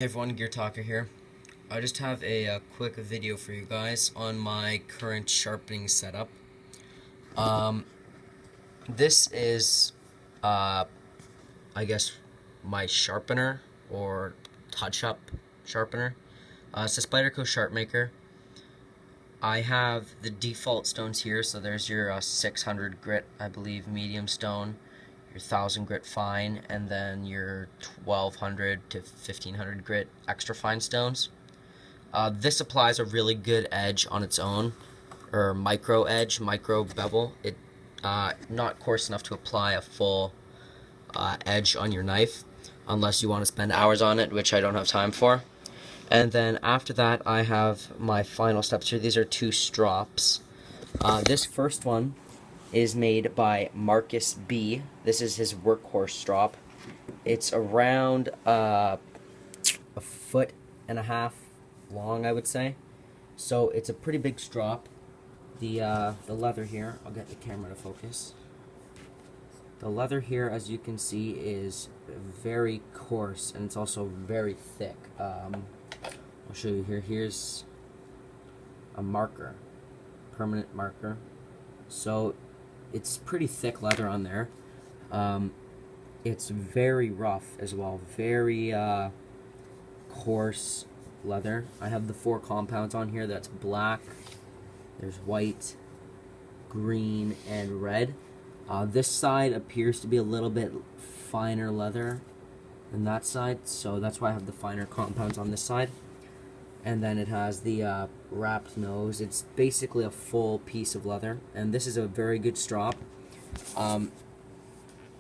Hey everyone, Gear Talker here. I just have a quick video for you guys on my current sharpening setup. Um, this is, uh, I guess, my sharpener or touch-up sharpener. It's a Spyderco Sharp Maker. I have the default stones here, so there's your 600 grit, I believe, medium stone, your 1000 grit fine, and then your 1200 to 1500 grit extra fine stones. This applies a really good edge on its own, or micro edge, micro bevel. It not coarse enough to apply a full edge on your knife, unless you want to spend hours on it, which I don't have time for. And then after that, I have my final steps here. These are two strops. This first one is made by Marcus B. This is his workhorse strop. It's around a foot and a half long, I would say. So it's a pretty big strop. The leather here, I'll get the camera to focus. The leather here, as you can see, is very coarse, and it's also very thick. I'll show you here. Here's a marker, permanent marker. So it's pretty thick leather on there. It's very rough as well, very coarse leather. I have the 4 compounds on here. That's black, there's white, green, and red. This side appears to be a little bit finer leather than that side, so that's why I have the finer compounds on this side. And then it has the wrapped nose. It's basically a full piece of leather, and this is a very good strop.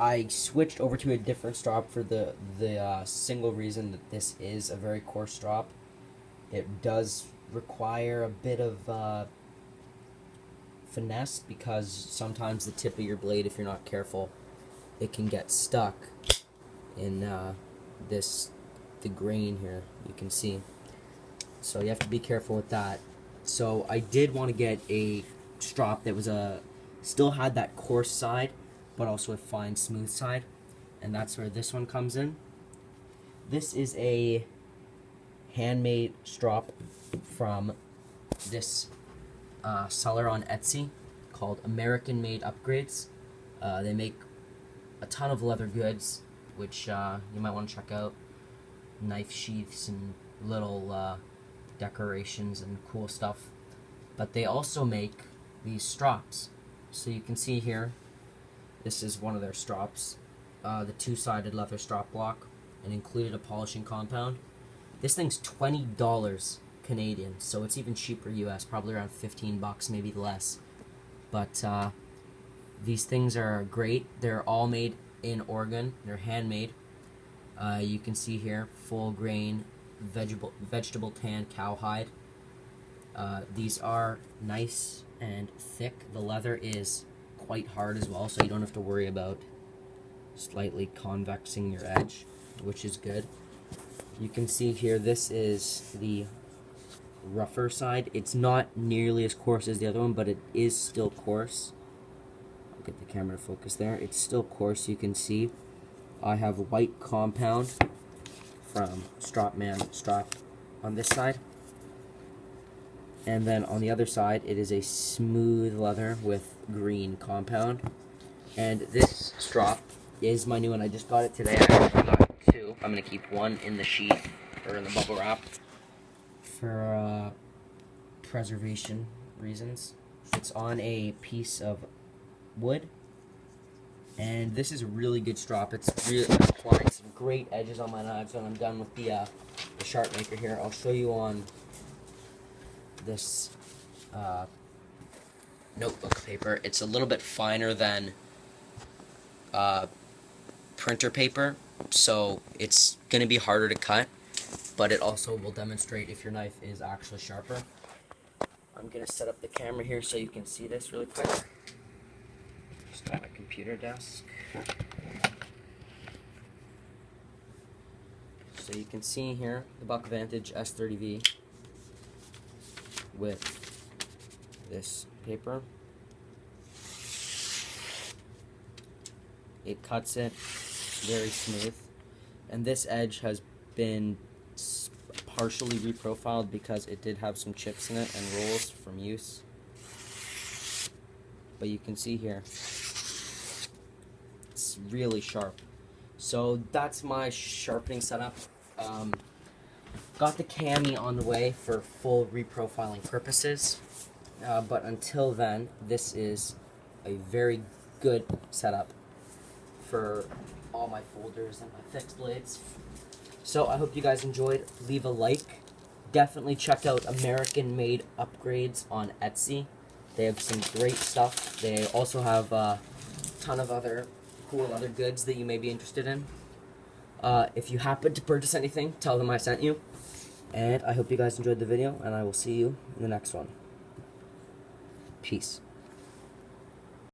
I switched over to a different strop for the single reason that this is a very coarse strop. It does require a bit of finesse, because sometimes the tip of your blade, if you're not careful, it can get stuck in the grain here, you can see. So you have to be careful with that. So I did want to get a strop that was still had that coarse side, but also a fine, smooth side, and that's where this one comes in. This is a handmade strop from this seller on Etsy called American Made Upgrades. They make a ton of leather goods, which you might want to check out. Knife sheaths and little decorations and cool stuff. But they also make these strops. So you can see here, this is one of their strops. The two-sided leather strop block, and included a polishing compound. This thing's $20 Canadian, so it's even cheaper US, probably around 15 bucks, maybe less. But these things are great. They're all made in Oregon. They're handmade. You can see here, full grain, vegetable tan cowhide. These are nice and thick. The leather is quite hard as well, so you don't have to worry about slightly convexing your edge, which is good. You can see here, this is the rougher side. It's not nearly as coarse as the other one, but it is still coarse. I'll get the camera to focus there. It's still coarse, you can see. I have a white compound from Strapman Strap on this side. And then on the other side, it is a smooth leather with green compound. And this strop is my new one. I just got it today. I actually got 2. I'm going to keep one in the sheath, or in the bubble wrap, for preservation reasons. It's on a piece of wood. And this is a really good strop. It's really applying some great edges on my knives when I'm done with the Sharp Maker here. I'll show you on this notebook paper. It's a little bit finer than printer paper, so it's going to be harder to cut, but it also will demonstrate if your knife is actually sharper. I'm going to set up the camera here so you can see this really quick. Just on my computer desk. So you can see here the Buck Vantage S30V with this paper. It cuts it very smooth, and this edge has been partially reprofiled because it did have some chips in it and rolls from use. But you can see here, it's really sharp. So that's my sharpening setup. Got the cami on the way for full reprofiling purposes. But until then, this is a very good setup for all my folders and my fixed blades. So I hope you guys enjoyed. Leave a like. Definitely check out American-made upgrades on Etsy. They have some great stuff. They also have a ton of other cool other goods that you may be interested in. If you happen to purchase anything, tell them I sent you. And I hope you guys enjoyed the video, and I will see you in the next one. Peace.